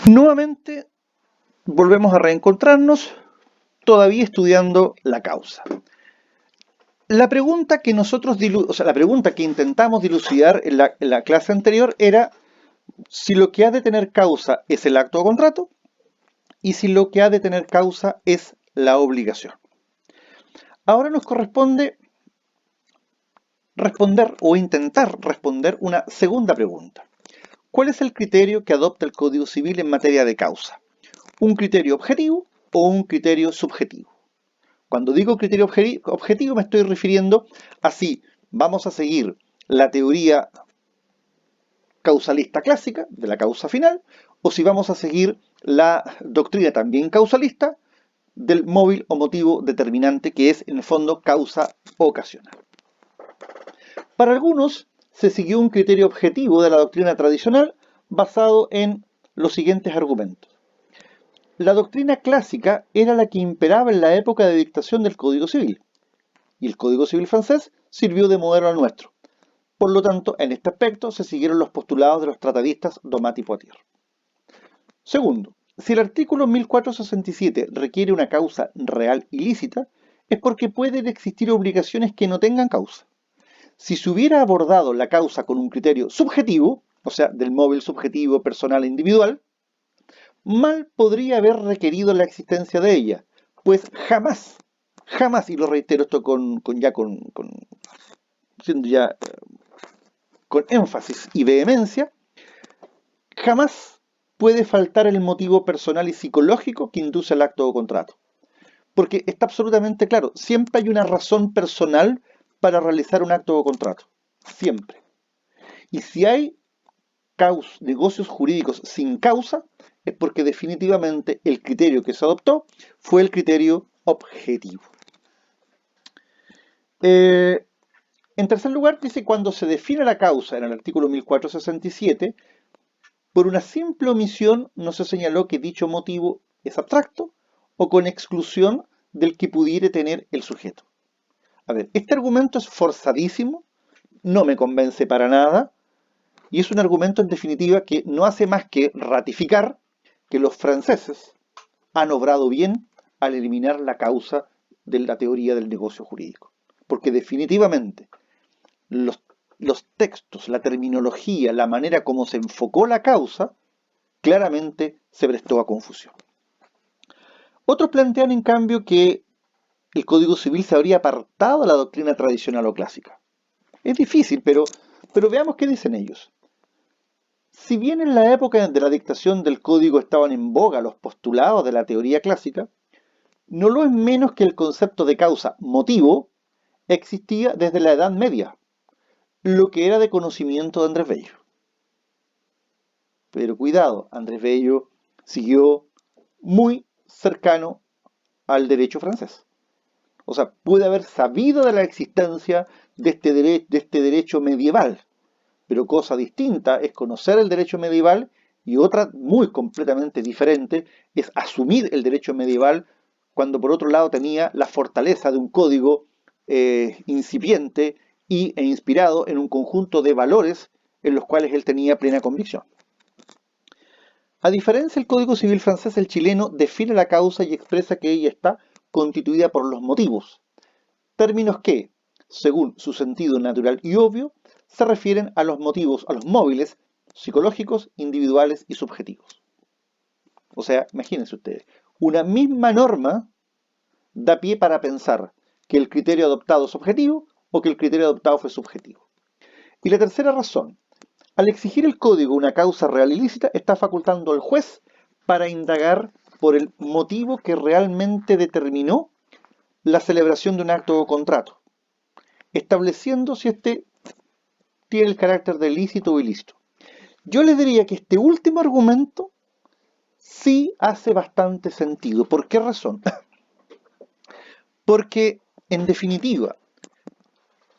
Nuevamente volvemos a reencontrarnos, todavía estudiando la causa. La pregunta que la pregunta que intentamos dilucidar en la clase anterior era si lo que ha de tener causa es el acto o contrato y si lo que ha de tener causa es la obligación. Ahora nos corresponde responder o intentar responder una segunda pregunta. ¿Cuál es el criterio que adopta el Código Civil en materia de causa? ¿Un criterio objetivo o un criterio subjetivo? Cuando digo criterio objetivo me estoy refiriendo a si vamos a seguir la teoría causalista clásica de la causa final o si vamos a seguir la doctrina también causalista del móvil o motivo determinante, que es en el fondo causa ocasional. Para algunos se siguió un criterio objetivo de la doctrina tradicional basado en los siguientes argumentos. La doctrina clásica era la que imperaba en la época de dictación del Código Civil, y el Código Civil francés sirvió de modelo al nuestro. Por lo tanto, en este aspecto se siguieron los postulados de los tratadistas Domat y Poitiers. Segundo, si el artículo 1467 requiere una causa real y lícita, es porque pueden existir obligaciones que no tengan causa. Si se hubiera abordado la causa con un criterio subjetivo, o sea, del móvil subjetivo, personal e individual, mal podría haber requerido la existencia de ella, pues jamás, y lo reitero esto siendo ya con énfasis y vehemencia, jamás puede faltar el motivo personal y psicológico que induce al acto o contrato. Porque está absolutamente claro, siempre hay una razón personal para realizar un acto o contrato. Siempre. Y si hay negocios jurídicos sin causa, es porque definitivamente el criterio que se adoptó fue el criterio objetivo. En tercer lugar, dice cuando se define la causa en el artículo 1467, por una simple omisión no se señaló que dicho motivo es abstracto o con exclusión del que pudiera tener el sujeto. A ver, este argumento es forzadísimo, no me convence para nada, y es un argumento en definitiva que no hace más que ratificar que los franceses han obrado bien al eliminar la causa de la teoría del negocio jurídico. Porque definitivamente los, los textos, la terminología, la manera como se enfocó la causa, claramente se prestó a confusión. Otros plantean, en cambio, que el Código Civil se habría apartado de la doctrina tradicional o clásica. Es difícil, pero veamos qué dicen ellos. Si bien en la época de la dictación del Código estaban en boga los postulados de la teoría clásica, no lo es menos que el concepto de causa-motivo existía desde la Edad Media, lo que era de conocimiento de Andrés Bello. Pero cuidado, Andrés Bello siguió muy cercano al derecho francés. O sea, puede haber sabido de la existencia de este derecho medieval, pero cosa distinta es conocer el derecho medieval y otra muy completamente diferente es asumir el derecho medieval cuando por otro lado tenía la fortaleza de un código incipiente e inspirado en un conjunto de valores en los cuales él tenía plena convicción. A diferencia del Código Civil francés, el chileno define la causa y expresa que ella está constituida por los motivos, términos que, según su sentido natural y obvio, se refieren a los motivos, a los móviles psicológicos, individuales y subjetivos. O sea, imagínense ustedes, una misma norma da pie para pensar que el criterio adoptado es objetivo o que el criterio adoptado fue subjetivo. Y la tercera razón, al exigir el código una causa real y lícita, está facultando al juez para indagar por el motivo que realmente determinó la celebración de un acto o contrato, estableciendo si éste tiene el carácter de lícito o ilícito. Yo les diría que este último argumento sí hace bastante sentido. ¿Por qué razón? Porque, en definitiva,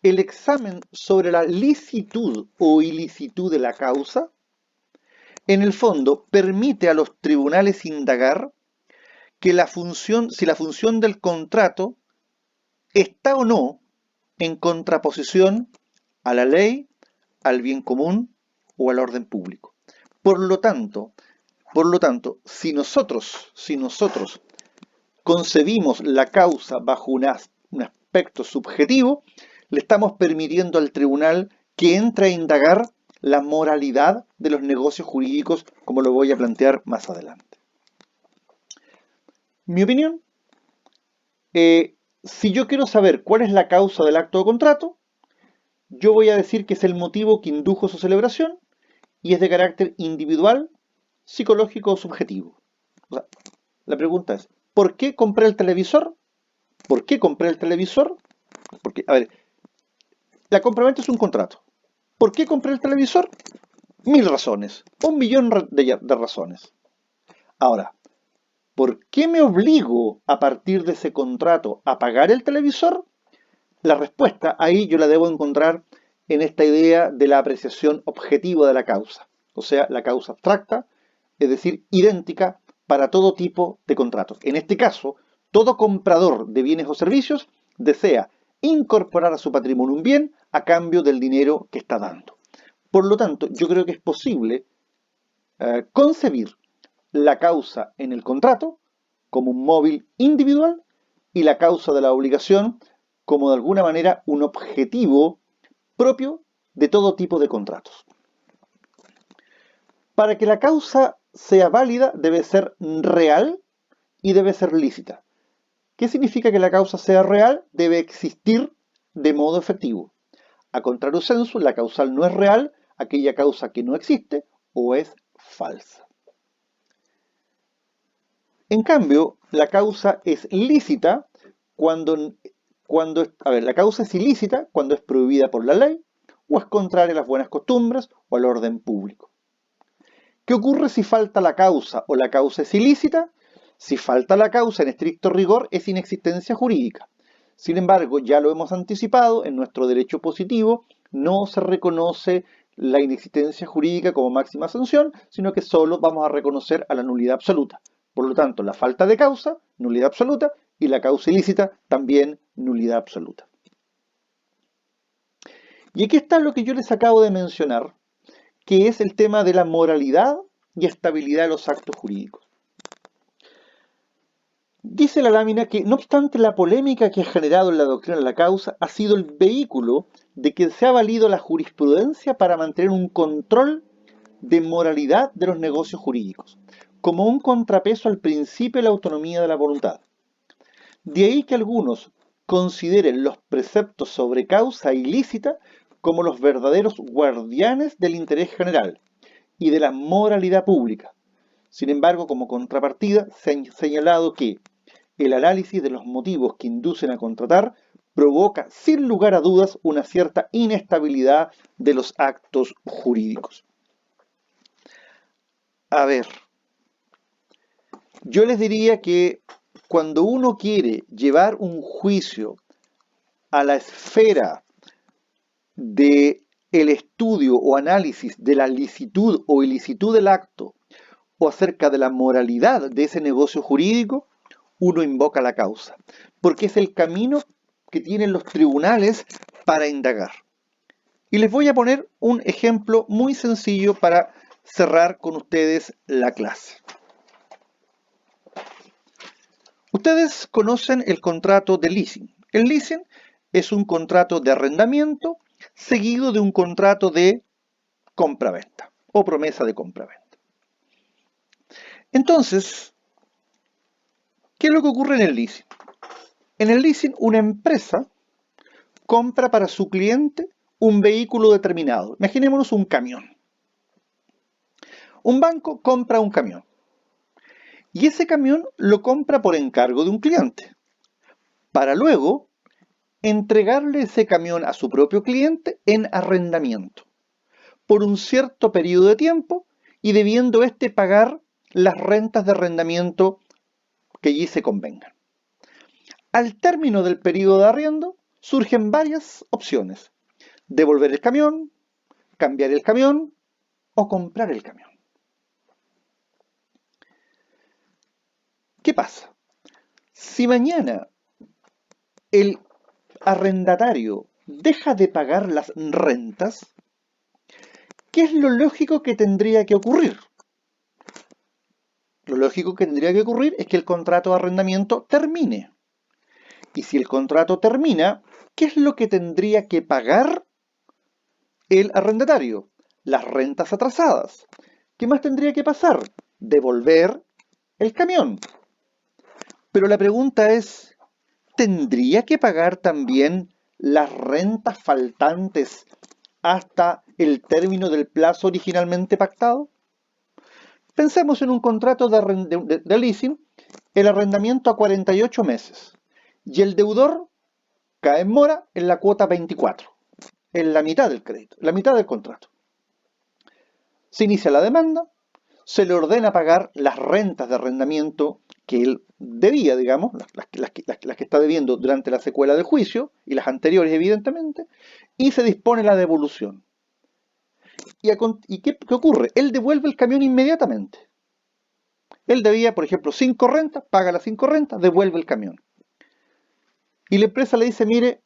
el examen sobre la licitud o ilicitud de la causa, en el fondo, permite a los tribunales indagar que si la función del contrato está o no en contraposición a la ley, al bien común o al orden público. Por lo tanto, Por lo tanto, si nosotros concebimos la causa bajo un aspecto subjetivo, le estamos permitiendo al tribunal que entre a indagar la moralidad de los negocios jurídicos, como lo voy a plantear más adelante. Mi opinión, si yo quiero saber cuál es la causa del acto de contrato, yo voy a decir que es el motivo que indujo su celebración y es de carácter individual, psicológico o subjetivo. O sea, la pregunta es, ¿por qué compré el televisor? ¿Por qué compré el televisor? Porque, a ver, la compraventa es un contrato. ¿Por qué compré el televisor? 1000 razones, 1.000.000 de razones. Ahora, ¿por qué me obligo a partir de ese contrato a pagar el televisor? La respuesta ahí yo la debo encontrar en esta idea de la apreciación objetiva de la causa, o sea, la causa abstracta, es decir, idéntica para todo tipo de contratos. En este caso, todo comprador de bienes o servicios desea incorporar a su patrimonio un bien a cambio del dinero que está dando. Por lo tanto, yo creo que es posible concebir la causa en el contrato como un móvil individual y la causa de la obligación como de alguna manera un objetivo propio de todo tipo de contratos. Para que la causa sea válida debe ser real y debe ser lícita. ¿Qué significa que la causa sea real? Debe existir de modo efectivo. A contrario sensu, la causal no es real, aquella causa que no existe o es falsa. En cambio, la causa es lícita la causa es ilícita cuando es prohibida por la ley o es contraria a las buenas costumbres o al orden público. ¿Qué ocurre si falta la causa o la causa es ilícita? Si falta la causa en estricto rigor es inexistencia jurídica. Sin embargo, ya lo hemos anticipado, en nuestro derecho positivo no se reconoce la inexistencia jurídica como máxima sanción, sino que solo vamos a reconocer a la nulidad absoluta. Por lo tanto, la falta de causa, nulidad absoluta, y la causa ilícita, también nulidad absoluta. Y aquí está lo que yo les acabo de mencionar, que es el tema de la moralidad y estabilidad de los actos jurídicos. Dice la lámina que, no obstante la polémica que ha generado en la doctrina de la causa, ha sido el vehículo de que se ha valido la jurisprudencia para mantener un control de moralidad de los negocios jurídicos, como un contrapeso al principio de la autonomía de la voluntad. De ahí que algunos consideren los preceptos sobre causa ilícita como los verdaderos guardianes del interés general y de la moralidad pública. Sin embargo, como contrapartida, se ha señalado que el análisis de los motivos que inducen a contratar provoca, sin lugar a dudas, una cierta inestabilidad de los actos jurídicos. A ver, yo les diría que cuando uno quiere llevar un juicio a la esfera del estudio o análisis de la licitud o ilicitud del acto o acerca de la moralidad de ese negocio jurídico, uno invoca la causa, porque es el camino que tienen los tribunales para indagar. Y les voy a poner un ejemplo muy sencillo para cerrar con ustedes la clase. Ustedes conocen el contrato de leasing. El leasing es un contrato de arrendamiento seguido de un contrato de compra-venta o promesa de compra-venta. Entonces, ¿qué es lo que ocurre en el leasing? En el leasing, una empresa compra para su cliente un vehículo determinado. Imaginémonos un camión. Un banco compra un camión. Y ese camión lo compra por encargo de un cliente, para luego entregarle ese camión a su propio cliente en arrendamiento, por un cierto periodo de tiempo y debiendo éste pagar las rentas de arrendamiento que allí se convengan. Al término del periodo de arriendo, surgen varias opciones: devolver el camión, cambiar el camión o comprar el camión. ¿Qué pasa? Si mañana el arrendatario deja de pagar las rentas, ¿qué es lo lógico que tendría que ocurrir? lo lógico que tendría que ocurrir es que el contrato de arrendamiento termine. Y si el contrato termina, ¿qué es lo que tendría que pagar el arrendatario? Las rentas atrasadas. ¿Qué más tendría que pasar? Devolver el camión. Pero la pregunta es, ¿tendría que pagar también las rentas faltantes hasta el término del plazo originalmente pactado? Pensemos en un contrato de leasing, el arrendamiento a 48 meses y el deudor cae en mora en la cuota 24, en la mitad del crédito, la mitad del contrato. Se inicia la demanda, se le ordena pagar las rentas de arrendamiento que él debía, digamos, las que está debiendo durante la secuela del juicio y las anteriores, evidentemente, y se dispone la devolución. ¿Y qué ocurre? Él devuelve el camión inmediatamente. Él debía, por ejemplo, 5 rentas, paga las 5 rentas, devuelve el camión. Y la empresa le dice, mire,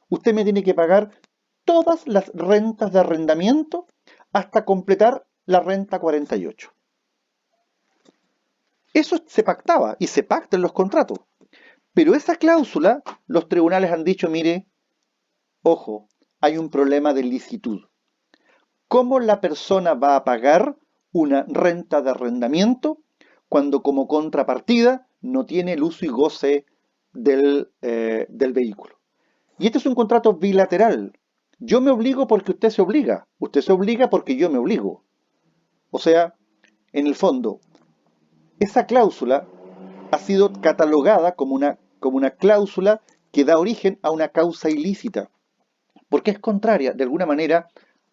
usted me tiene que pagar todas las rentas de arrendamiento hasta completar la renta 48. Eso se pactaba y se pacta en los contratos. Pero esa cláusula, los tribunales han dicho, mire, ojo, hay un problema de licitud. ¿Cómo la persona va a pagar una renta de arrendamiento cuando como contrapartida no tiene el uso y goce del vehículo? Y este es un contrato bilateral. Yo me obligo porque usted se obliga. Usted se obliga porque yo me obligo. O sea, en el fondo, esa cláusula ha sido catalogada como una cláusula que da origen a una causa ilícita, porque es contraria, de alguna manera,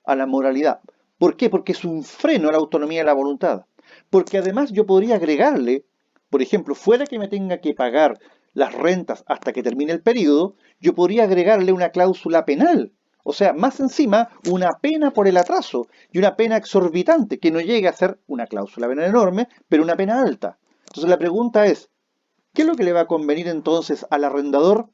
a la moralidad. ¿Por qué? Porque es un freno a la autonomía de la voluntad. Porque además yo podría agregarle, por ejemplo, fuera que me tenga que pagar las rentas hasta que termine el periodo, yo podría agregarle una cláusula penal. O sea, más encima, una pena por el atraso y una pena exorbitante, que no llegue a ser una cláusula penal enorme, pero una pena alta. Entonces la pregunta es, ¿qué es lo que le va a convenir entonces al arrendador?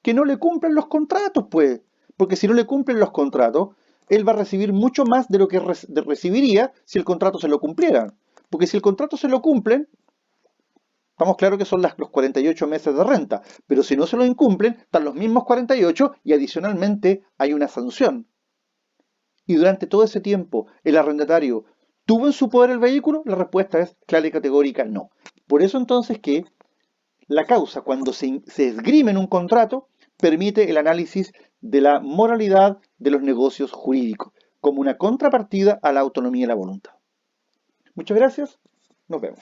Que no le cumplan los contratos, pues. Porque si no le cumplen los contratos, él va a recibir mucho más de lo que recibiría si el contrato se lo cumpliera. Porque si el contrato se lo cumplen, estamos claros que son los 48 meses de renta. Pero si no se lo incumplen, están los mismos 48 y adicionalmente hay una sanción. Y durante todo ese tiempo, ¿el arrendatario tuvo en su poder el vehículo? La respuesta es clara y categórica no. Por eso entonces que la causa, cuando se esgrime en un contrato, permite el análisis de la moralidad de los negocios jurídicos, como una contrapartida a la autonomía y la voluntad. Muchas gracias, nos vemos.